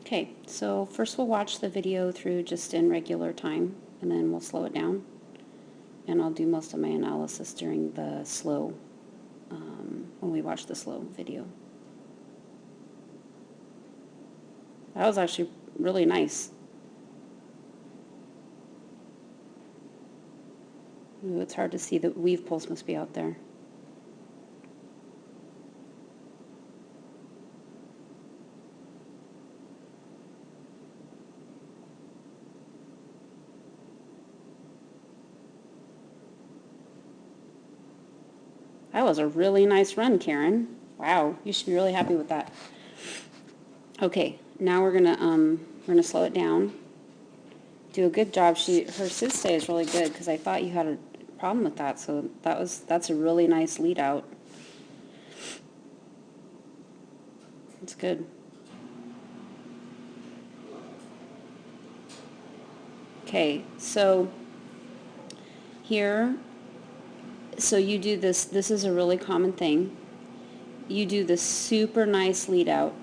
Okay, so first we'll watch the video through just in regular time, and then we'll slow it down. And I'll do most of my analysis during the slow, when we watch the slow video. That was actually really nice. Ooh, it's hard to see. The weave pulse must be out there. That was a really nice run, Karen. Wow, you should be really happy with that. Okay, now we're gonna slow it down. Do a good job. Her stay is really good because I thought you had a problem with that, so that's a really nice lead out. It's good. Okay, so here, so you do this. This is a really common thing. You do the super nice lead out.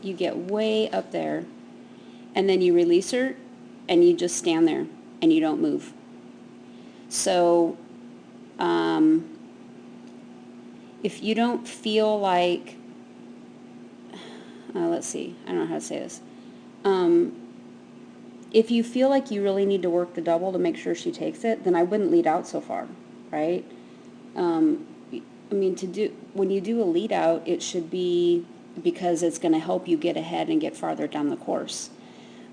You get way up there, and then you release her, and you just stand there, and you don't move. So, if you don't feel like, let's see, I don't know how to say this. If you feel like you really need to work the double to make sure she takes it, then I wouldn't lead out so far, right? I mean, when you do a lead out, it should be because it's going to help you get ahead and get farther down the course.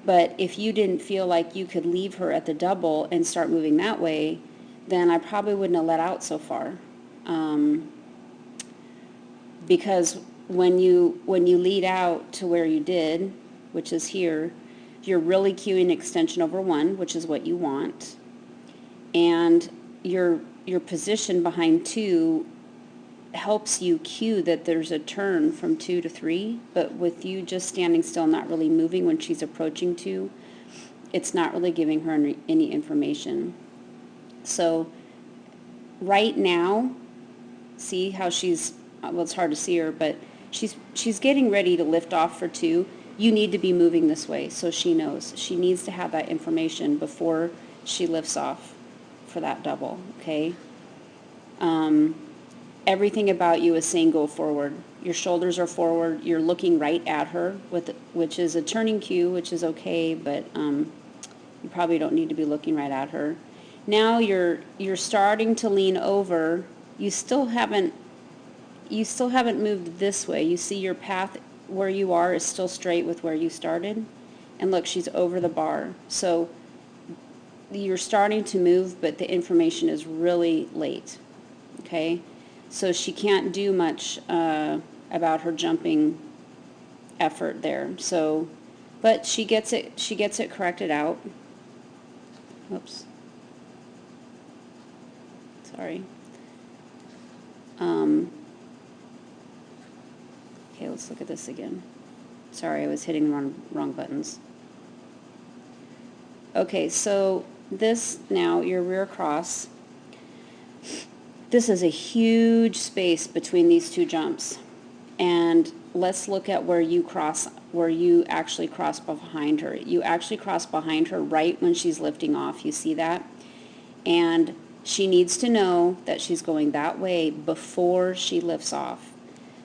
But if you didn't feel like you could leave her at the double and start moving that way, then I probably wouldn't have let out so far. Because when you lead out to where you did, which is here, you're really cueing extension over 1, which is what you want. And your position behind 2 helps you cue that there's a turn from 2 to 3, but with you just standing still, not really moving when she's approaching 2, it's not really giving her any information. So right now, see how she's, well, it's hard to see her, but she's getting ready to lift off for 2. You need to be moving this way so she knows. She needs to have that information before she lifts off for that double, okay? Everything about you is saying go forward. Your shoulders are forward. You're looking right at her, which is a turning cue, which is okay, but you probably don't need to be looking right at her. Now you're starting to lean over. You still haven't moved this way. You see your path where you are is still straight with where you started. And look, she's over the bar. So you're starting to move, but the information is really late. Okay? So she can't do much about her jumping effort there. So, but she gets it corrected out. Oops. Sorry. Okay, let's look at this again. Sorry, I was hitting wrong buttons. Okay, so this now, your rear cross. This is a huge space between these 2 jumps. And let's look at where you actually cross behind her. You actually cross behind her right when she's lifting off. You see that? And she needs to know that she's going that way before she lifts off.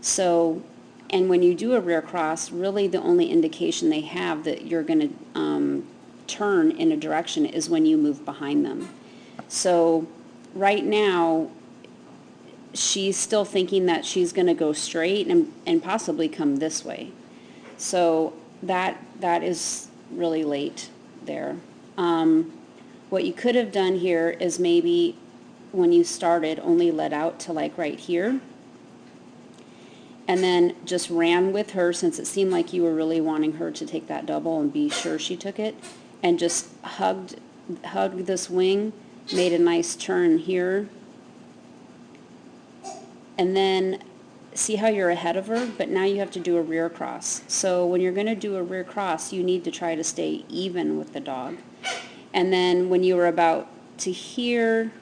So, and when you do a rear cross, really the only indication they have that you're going to turn in a direction is when you move behind them. So right now, she's still thinking that she's going to go straight and possibly come this way. So that is really late there. What you could have done here is maybe when you started only let out to like right here, and then just ran with her since it seemed like you were really wanting her to take that double and be sure she took it, and just hugged this wing, made a nice turn here, and then see how you're ahead of her, but now you have to do a rear cross. So when you're going to do a rear cross, you need to try to stay even with the dog. And then when you were about to here,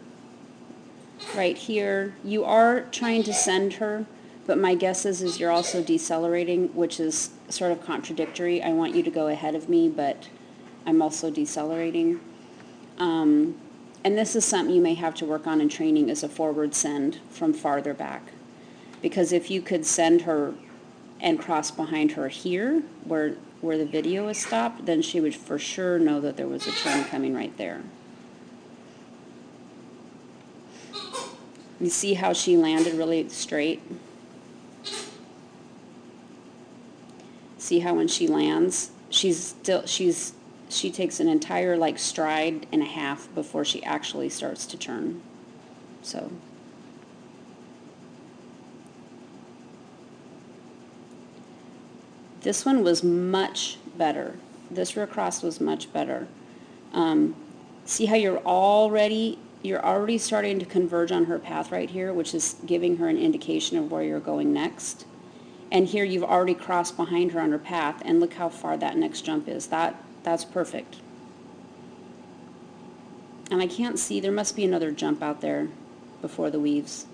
right here, you are trying to send her, but my guess is you're also decelerating, which is sort of contradictory. I want you to go ahead of me, but I'm also decelerating. And this is something you may have to work on in training, is a forward send from farther back. Because if you could send her and cross behind her here, where the video is stopped, then she would for sure know that there was a turn coming right there. You see how she landed really straight? See how when she lands, she takes an entire like stride and a half before she actually starts to turn. So this one was much better. This rear cross was much better. See how you're already starting to converge on her path right here, which is giving her an indication of where you're going next. And here you've already crossed behind her on her path, and look how far that next jump is. That's perfect. And I can't see, there must be another jump out there before the weaves.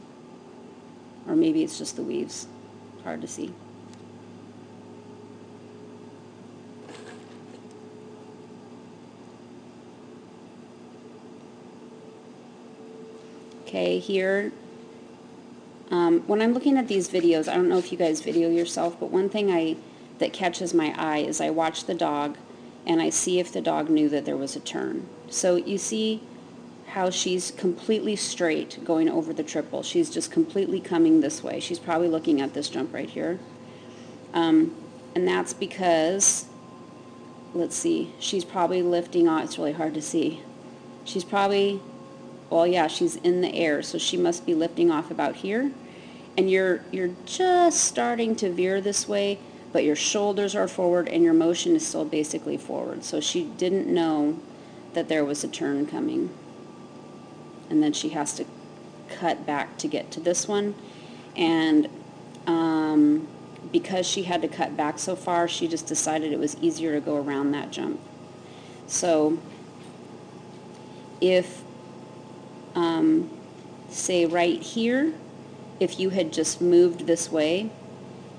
Or maybe it's just the weaves. It's hard to see. Okay, here, when I'm looking at these videos, I don't know if you guys video yourself, but one thing that catches my eye is I watch the dog and I see if the dog knew that there was a turn. So you see how she's completely straight going over the triple. She's just completely coming this way. She's probably looking at this jump right here. And that's because, let's see, she's probably lifting off. It's really hard to see. She's probably, well, yeah, she's in the air, so she must be lifting off about here. And you're just starting to veer this way, but your shoulders are forward and your motion is still basically forward. So she didn't know that there was a turn coming. And then she has to cut back to get to this one. And because she had to cut back so far, she just decided it was easier to go around that jump. So if, say right here, if you had just moved this way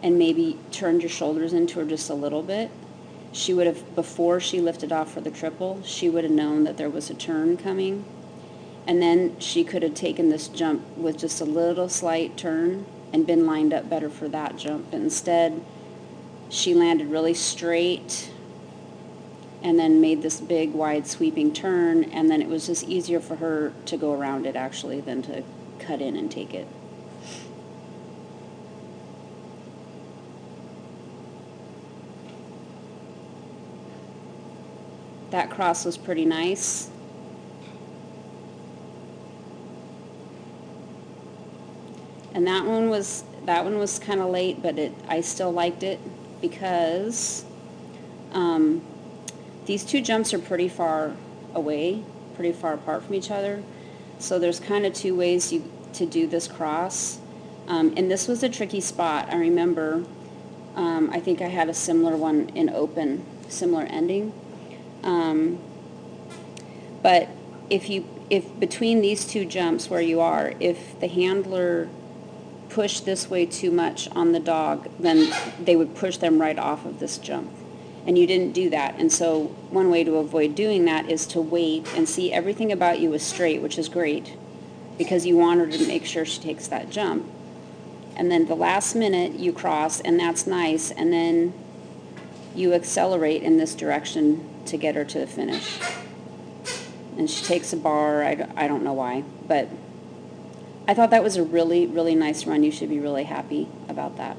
and maybe turned your shoulders into her just a little bit, she would have, before she lifted off for the triple, she would have known that there was a turn coming. And then she could have taken this jump with just a little slight turn and been lined up better for that jump. But instead, she landed really straight and then made this big, wide, sweeping turn, and then it was just easier for her to go around it, actually, than to cut in and take it. That cross was pretty nice. And that one was kind of late, but I still liked it because these two jumps are pretty far away, pretty far apart from each other. So there's kind of two ways to do this cross. And this was a tricky spot. I remember, I think I had a similar one in open, similar ending. But if between these two jumps where you are, if the handler pushed this way too much on the dog, then they would push them right off of this jump. And you didn't do that. And so one way to avoid doing that is to wait and see everything about you is straight, which is great, because you want her to make sure she takes that jump. And then the last minute you cross, and that's nice, and then you accelerate in this direction to get her to the finish. And she takes a bar. I don't know why, but I thought that was a really, really nice run. You should be really happy about that.